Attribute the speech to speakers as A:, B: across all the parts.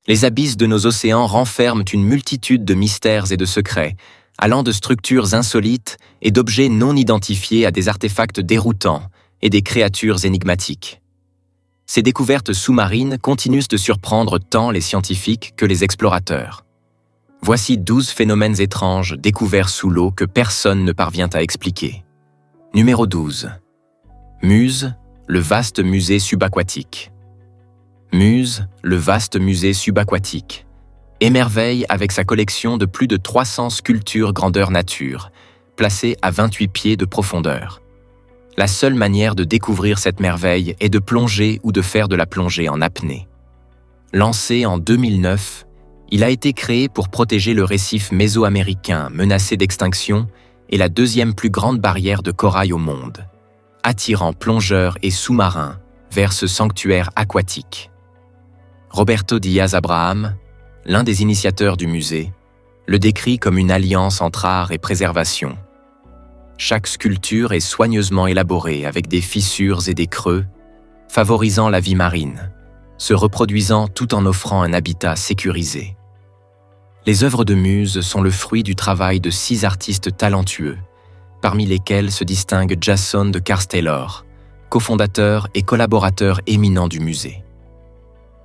A: Les abysses de nos océans renferment une multitude de mystères et de secrets, allant de structures insolites et d'objets non identifiés à des artefacts déroutants et des créatures énigmatiques. Ces découvertes sous-marines continuent de surprendre tant les scientifiques que les explorateurs. Voici 12 phénomènes étranges découverts sous l'eau que personne ne parvient à expliquer. Numéro 12. Muse, le vaste musée subaquatique. Muse, le vaste musée subaquatique, émerveille avec sa collection de plus de 300 sculptures grandeur nature, placées à 28 pieds de profondeur. La seule manière de découvrir cette merveille est de plonger ou de faire de la plongée en apnée. Lancé en 2009, il a été créé pour protéger le récif mésoaméricain menacé d'extinction et la deuxième plus grande barrière de corail au monde, attirant plongeurs et sous-marins vers ce sanctuaire aquatique. Roberto Diaz Abraham, l'un des initiateurs du musée, le décrit comme une alliance entre art et préservation. Chaque sculpture est soigneusement élaborée avec des fissures et des creux, favorisant la vie marine, se reproduisant tout en offrant un habitat sécurisé. Les œuvres de Muse sont le fruit du travail de 6 artistes talentueux, parmi lesquels se distingue Jason de Cars-Taylor, cofondateur et collaborateur éminent du musée.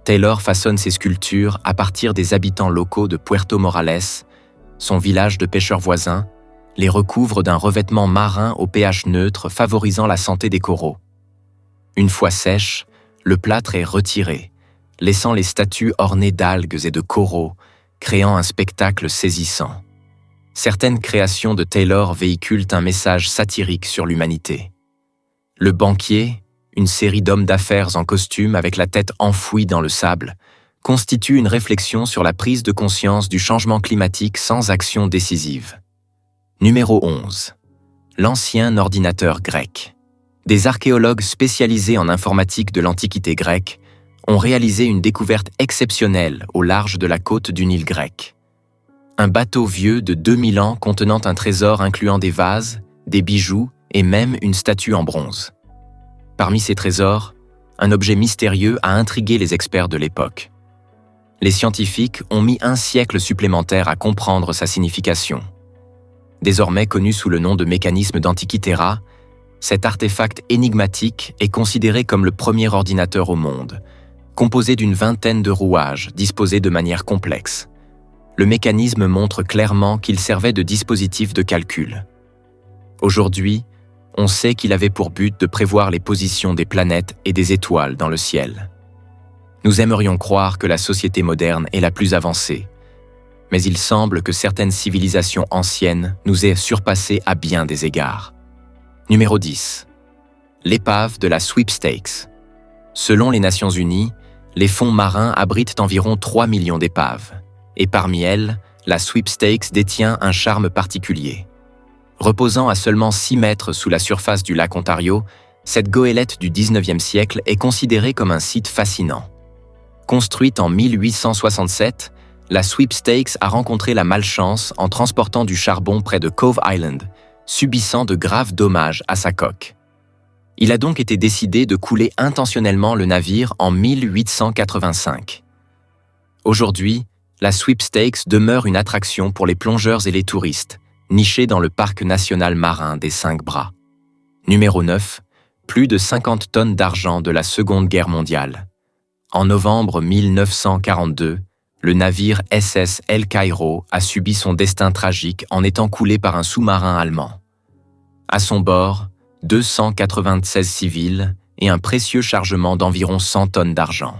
A: Taylor façonne ses sculptures à partir des habitants locaux de Puerto Morales, son village de pêcheurs voisins, les recouvre d'un revêtement marin au pH neutre favorisant la santé des coraux. Une fois sèche, le plâtre est retiré, laissant les statues ornées d'algues et de coraux, créant un spectacle saisissant. Certaines créations de Taylor véhiculent un message satirique sur l'humanité. Le banquier, une série d'hommes d'affaires en costume avec la tête enfouie dans le sable, constitue une réflexion sur la prise de conscience du changement climatique sans action décisive. Numéro 11. L'ancien ordinateur grec. Des archéologues spécialisés en informatique de l'Antiquité grecque ont réalisé une découverte exceptionnelle au large de la côte d'une île grecque. Un bateau vieux de 2000 ans contenant un trésor incluant des vases, des bijoux et même une statue en bronze. Parmi ces trésors, un objet mystérieux a intrigué les experts de l'époque. Les scientifiques ont mis un siècle supplémentaire à comprendre sa signification. Désormais connu sous le nom de mécanisme d'Antikythera, cet artefact énigmatique est considéré comme le premier ordinateur au monde, composé d'une vingtaine de rouages disposés de manière complexe. Le mécanisme montre clairement qu'il servait de dispositif de calcul. Aujourd'hui, on sait qu'il avait pour but de prévoir les positions des planètes et des étoiles dans le ciel. Nous aimerions croire que la société moderne est la plus avancée, mais il semble que certaines civilisations anciennes nous aient surpassés à bien des égards. Numéro 10. L'épave de la Sweepstakes. Selon les Nations Unies, les fonds marins abritent environ 3 millions d'épaves, et parmi elles, la Sweepstakes détient un charme particulier. Reposant à seulement 6 mètres sous la surface du lac Ontario, cette goélette du 19e siècle est considérée comme un site fascinant. Construite en 1867, la Sweepstakes a rencontré la malchance en transportant du charbon près de Cove Island, subissant de graves dommages à sa coque. Il a donc été décidé de couler intentionnellement le navire en 1885. Aujourd'hui, la Sweepstakes demeure une attraction pour les plongeurs et les touristes, nichée dans le parc national marin des 5 Bras. Numéro 9. Plus de 50 tonnes d'argent de la Seconde Guerre mondiale. En novembre 1942, le navire SS El Cairo a subi son destin tragique en étant coulé par un sous-marin allemand. À son bord, 296 civils et un précieux chargement d'environ 100 tonnes d'argent.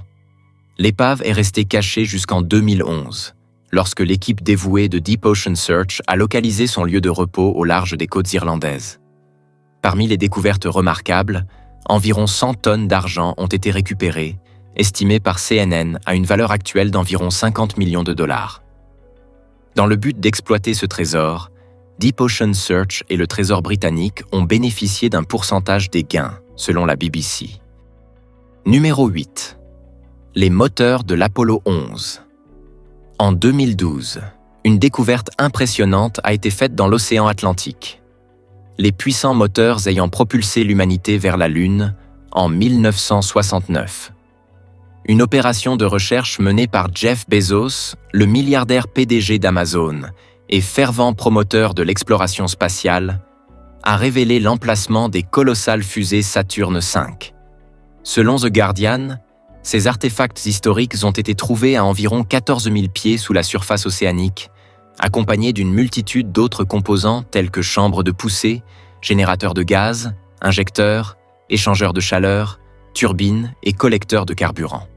A: L'épave est restée cachée jusqu'en 2011, lorsque l'équipe dévouée de Deep Ocean Search a localisé son lieu de repos au large des côtes irlandaises. Parmi les découvertes remarquables, environ 100 tonnes d'argent ont été récupérées, estimées par CNN à une valeur actuelle d'environ 50 millions de dollars. Dans le but d'exploiter ce trésor, Deep Ocean Search et le Trésor britannique ont bénéficié d'un pourcentage des gains, selon la BBC. Numéro 8. Les moteurs de l'Apollo 11. En 2012, une découverte impressionnante a été faite dans l'océan Atlantique. Les puissants moteurs ayant propulsé l'humanité vers la Lune en 1969. Une opération de recherche menée par Jeff Bezos, le milliardaire PDG d'Amazon et fervent promoteur de l'exploration spatiale, a révélé l'emplacement des colossales fusées Saturne V. Selon The Guardian, ces artefacts historiques ont été trouvés à environ 14 000 pieds sous la surface océanique, accompagnés d'une multitude d'autres composants tels que chambres de poussée, générateurs de gaz, injecteurs, échangeurs de chaleur, turbines et collecteurs de carburant.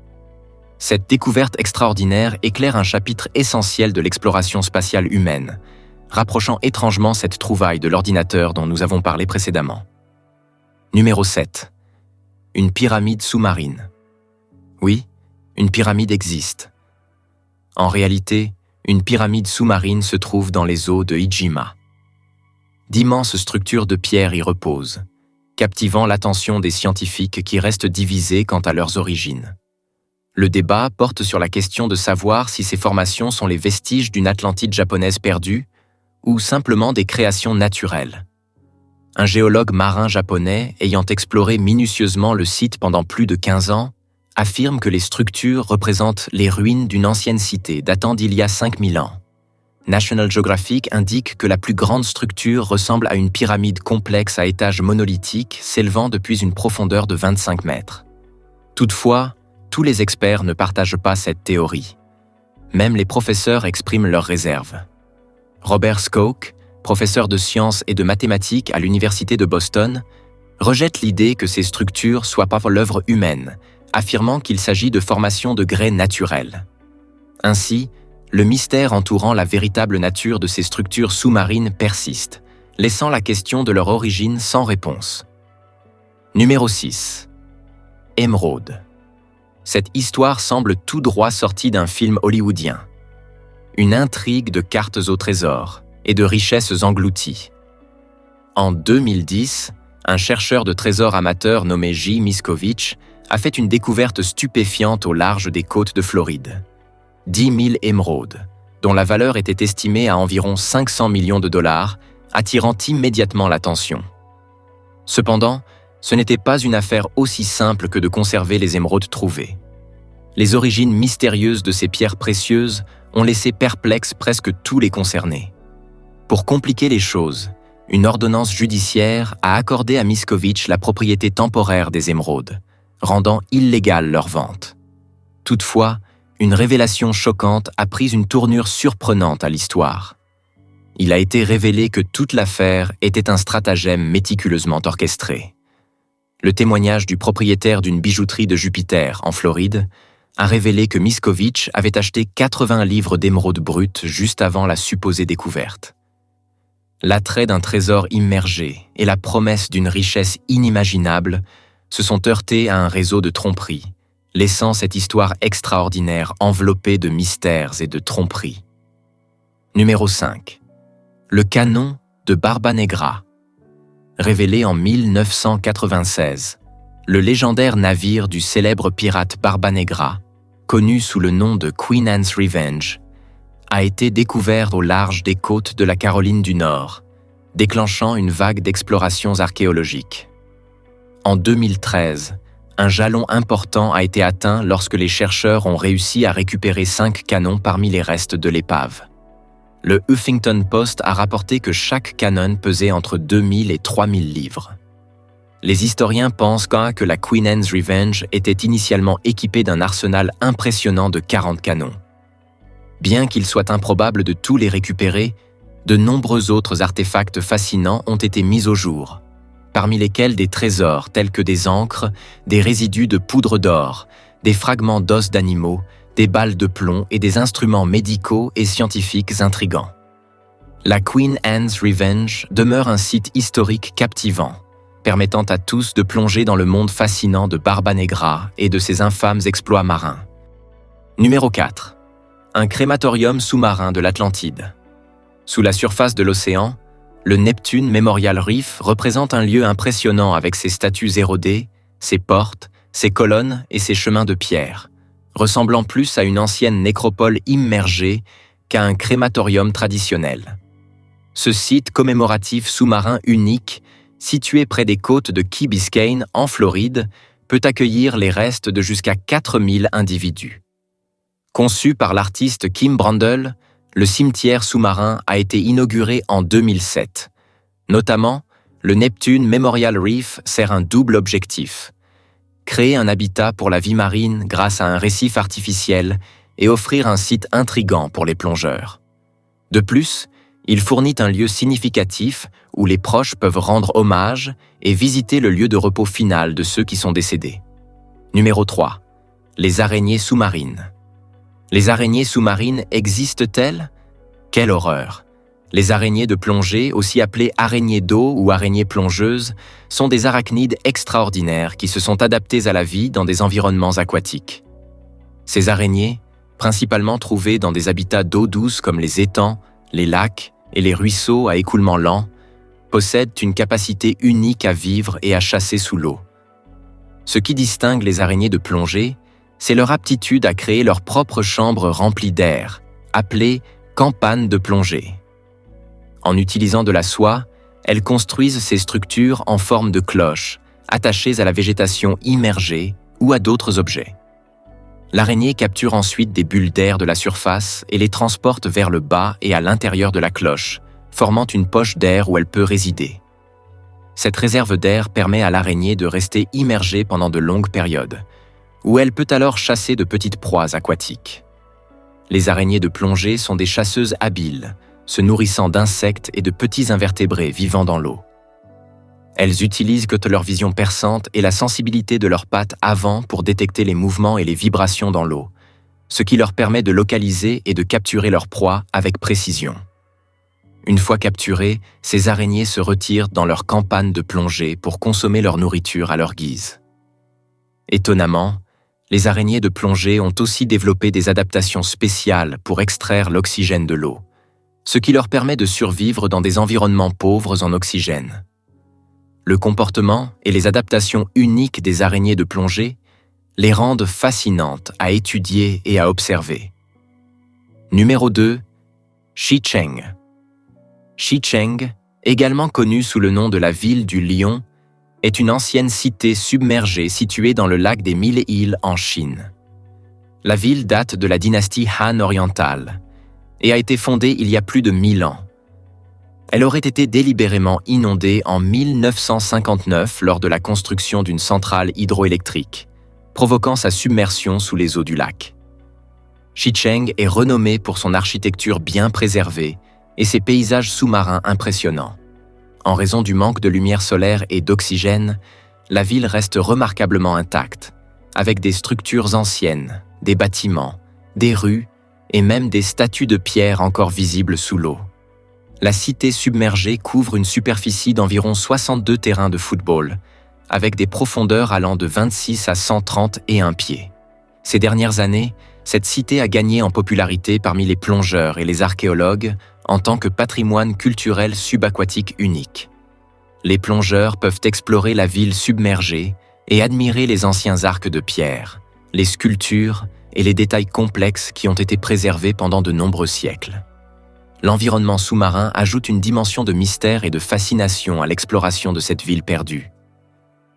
A: Cette découverte extraordinaire éclaire un chapitre essentiel de l'exploration spatiale humaine, rapprochant étrangement cette trouvaille de l'ordinateur dont nous avons parlé précédemment. Numéro 7. Une pyramide sous-marine. Oui, une pyramide existe. En réalité, une pyramide sous-marine se trouve dans les eaux de Ijima. D'immenses structures de pierre y reposent, captivant l'attention des scientifiques qui restent divisés quant à leurs origines. Le débat porte sur la question de savoir si ces formations sont les vestiges d'une Atlantide japonaise perdue ou simplement des créations naturelles. Un géologue marin japonais ayant exploré minutieusement le site pendant plus de 15 ans affirme que les structures représentent les ruines d'une ancienne cité datant d'il y a 5000 ans. National Geographic indique que la plus grande structure ressemble à une pyramide complexe à étages monolithiques s'élevant depuis une profondeur de 25 mètres. Toutefois, tous les experts ne partagent pas cette théorie. Même les professeurs expriment leurs réserves. Robert Skoke, professeur de sciences et de mathématiques à l'Université de Boston, rejette l'idée que ces structures soient pas l'œuvre humaine, affirmant qu'il s'agit de formations de grès naturelles. Ainsi, le mystère entourant la véritable nature de ces structures sous-marines persiste, laissant la question de leur origine sans réponse. Numéro 6. Émeraude. Cette histoire semble tout droit sortie d'un film hollywoodien. Une intrigue de cartes au trésor et de richesses englouties. En 2010, un chercheur de trésors amateur nommé J. Miskovich a fait une découverte stupéfiante au large des côtes de Floride. 10 000 émeraudes, dont la valeur était estimée à environ 500 millions de dollars, attirant immédiatement l'attention. Cependant, ce n'était pas une affaire aussi simple que de conserver les émeraudes trouvées. Les origines mystérieuses de ces pierres précieuses ont laissé perplexes presque tous les concernés. Pour compliquer les choses, une ordonnance judiciaire a accordé à Miskovich la propriété temporaire des émeraudes, rendant illégale leur vente. Toutefois, une révélation choquante a pris une tournure surprenante à l'histoire. Il a été révélé que toute l'affaire était un stratagème méticuleusement orchestré. Le témoignage du propriétaire d'une bijouterie de Jupiter, en Floride, a révélé que Miskovich avait acheté 80 livres d'émeraudes brutes juste avant la supposée découverte. L'attrait d'un trésor immergé et la promesse d'une richesse inimaginable se sont heurtés à un réseau de tromperies, laissant cette histoire extraordinaire enveloppée de mystères et de tromperies. Numéro 5. Le canon de Barba Negra. Révélé en 1996, le légendaire navire du célèbre pirate Barba Negra, connu sous le nom de Queen Anne's Revenge, a été découvert au large des côtes de la Caroline du Nord, déclenchant une vague d'explorations archéologiques. En 2013, un jalon important a été atteint lorsque les chercheurs ont réussi à récupérer 5 canons parmi les restes de l'épave. Le Huffington Post a rapporté que chaque canon pesait entre 2000 et 3000 livres. Les historiens pensent que la Queen Anne's Revenge était initialement équipée d'un arsenal impressionnant de 40 canons. Bien qu'il soit improbable de tous les récupérer, de nombreux autres artefacts fascinants ont été mis au jour, parmi lesquels des trésors tels que des encres, des résidus de poudre d'or, des fragments d'os d'animaux, des balles de plomb et des instruments médicaux et scientifiques intrigants. La Queen Anne's Revenge demeure un site historique captivant, permettant à tous de plonger dans le monde fascinant de Barba Negra et de ses infâmes exploits marins. Numéro 4. Un crématorium sous-marin de l'Atlantide. Sous la surface de l'océan, le Neptune Memorial Reef représente un lieu impressionnant avec ses statues érodées, ses portes, ses colonnes et ses chemins de pierre, ressemblant plus à une ancienne nécropole immergée qu'à un crématorium traditionnel. Ce site commémoratif sous-marin unique, situé près des côtes de Key Biscayne, en Floride, peut accueillir les restes de jusqu'à 4000 individus. Conçu par l'artiste Kim Brandel, le cimetière sous-marin a été inauguré en 2007. Notamment, le Neptune Memorial Reef sert un double objectif: créer un habitat pour la vie marine grâce à un récif artificiel et offrir un site intrigant pour les plongeurs. De plus, il fournit un lieu significatif où les proches peuvent rendre hommage et visiter le lieu de repos final de ceux qui sont décédés. Numéro 3. Les araignées sous-marines. Les araignées sous-marines existent-elles? Quelle horreur! Les araignées de plongée, aussi appelées araignées d'eau ou araignées plongeuses, sont des arachnides extraordinaires qui se sont adaptés à la vie dans des environnements aquatiques. Ces araignées, principalement trouvées dans des habitats d'eau douce comme les étangs, les lacs et les ruisseaux à écoulement lent, possèdent une capacité unique à vivre et à chasser sous l'eau. Ce qui distingue les araignées de plongée, c'est leur aptitude à créer leur propre chambre remplie d'air, appelée campane de plongée. En utilisant de la soie, elles construisent ces structures en forme de cloches, attachées à la végétation immergée ou à d'autres objets. L'araignée capture ensuite des bulles d'air de la surface et les transporte vers le bas et à l'intérieur de la cloche, formant une poche d'air où elle peut résider. Cette réserve d'air permet à l'araignée de rester immergée pendant de longues périodes, où elle peut alors chasser de petites proies aquatiques. Les araignées de plongée sont des chasseuses habiles, se nourrissant d'insectes et de petits invertébrés vivant dans l'eau. Elles utilisent que leur vision perçante et la sensibilité de leurs pattes avant pour détecter les mouvements et les vibrations dans l'eau, ce qui leur permet de localiser et de capturer leur proie avec précision. Une fois capturées, ces araignées se retirent dans leur campane de plongée pour consommer leur nourriture à leur guise. Étonnamment, les araignées de plongée ont aussi développé des adaptations spéciales pour extraire l'oxygène de l'eau, ce qui leur permet de survivre dans des environnements pauvres en oxygène. Le comportement et les adaptations uniques des araignées de plongée les rendent fascinantes à étudier et à observer. Numéro 2. Xicheng. Xicheng, également connue sous le nom de la ville du lion, est une ancienne cité submergée située dans le lac des Mille Îles en Chine. La ville date de la dynastie Han orientale et a été fondée il y a plus de 1000 ans. Elle aurait été délibérément inondée en 1959 lors de la construction d'une centrale hydroélectrique, provoquant sa submersion sous les eaux du lac. Xicheng est renommée pour son architecture bien préservée et ses paysages sous-marins impressionnants. En raison du manque de lumière solaire et d'oxygène, la ville reste remarquablement intacte, avec des structures anciennes, des bâtiments, des rues et même des statues de pierre encore visibles sous l'eau. La cité submergée couvre une superficie d'environ 62 terrains de football, avec des profondeurs allant de 26 à 131 pieds. Ces dernières années, cette cité a gagné en popularité parmi les plongeurs et les archéologues en tant que patrimoine culturel subaquatique unique. Les plongeurs peuvent explorer la ville submergée et admirer les anciens arcs de pierre, les sculptures et les détails complexes qui ont été préservés pendant de nombreux siècles. L'environnement sous-marin ajoute une dimension de mystère et de fascination à l'exploration de cette ville perdue.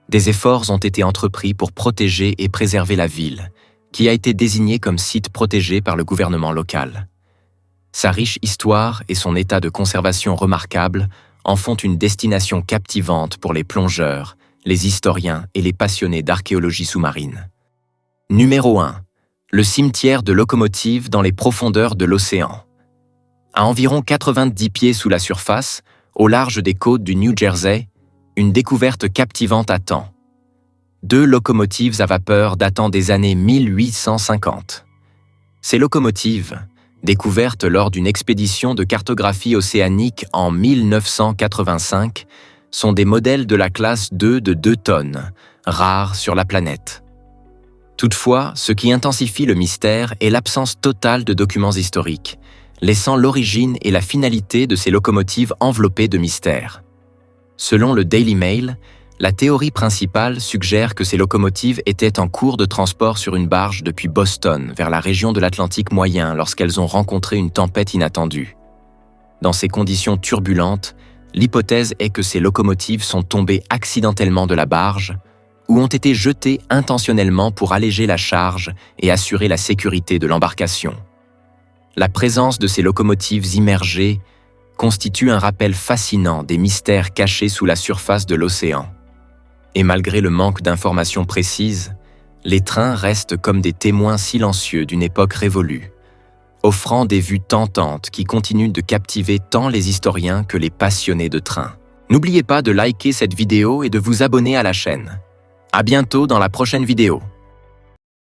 A: Des efforts ont été entrepris pour protéger et préserver la ville, qui a été désignée comme site protégé par le gouvernement local. Sa riche histoire et son état de conservation remarquable en font une destination captivante pour les plongeurs, les historiens et les passionnés d'archéologie sous-marine. Numéro 1. Le cimetière de locomotives dans les profondeurs de l'océan. À environ 90 pieds sous la surface, au large des côtes du New Jersey, une découverte captivante attend. 2 locomotives à vapeur datant des années 1850. Ces locomotives, découvertes lors d'une expédition de cartographie océanique en 1985, sont des modèles de la classe 2 de 2 tonnes, rares sur la planète. Toutefois, ce qui intensifie le mystère est l'absence totale de documents historiques, laissant l'origine et la finalité de ces locomotives enveloppées de mystère. Selon le Daily Mail, la théorie principale suggère que ces locomotives étaient en cours de transport sur une barge depuis Boston vers la région de l'Atlantique moyen lorsqu'elles ont rencontré une tempête inattendue. Dans ces conditions turbulentes, l'hypothèse est que ces locomotives sont tombées accidentellement de la barge, ou ont été jetés intentionnellement pour alléger la charge et assurer la sécurité de l'embarcation. La présence de ces locomotives immergées constitue un rappel fascinant des mystères cachés sous la surface de l'océan. Et malgré le manque d'informations précises, les trains restent comme des témoins silencieux d'une époque révolue, offrant des vues tentantes qui continuent de captiver tant les historiens que les passionnés de trains. N'oubliez pas de liker cette vidéo et de vous abonner à la chaîne. À bientôt dans la prochaine vidéo.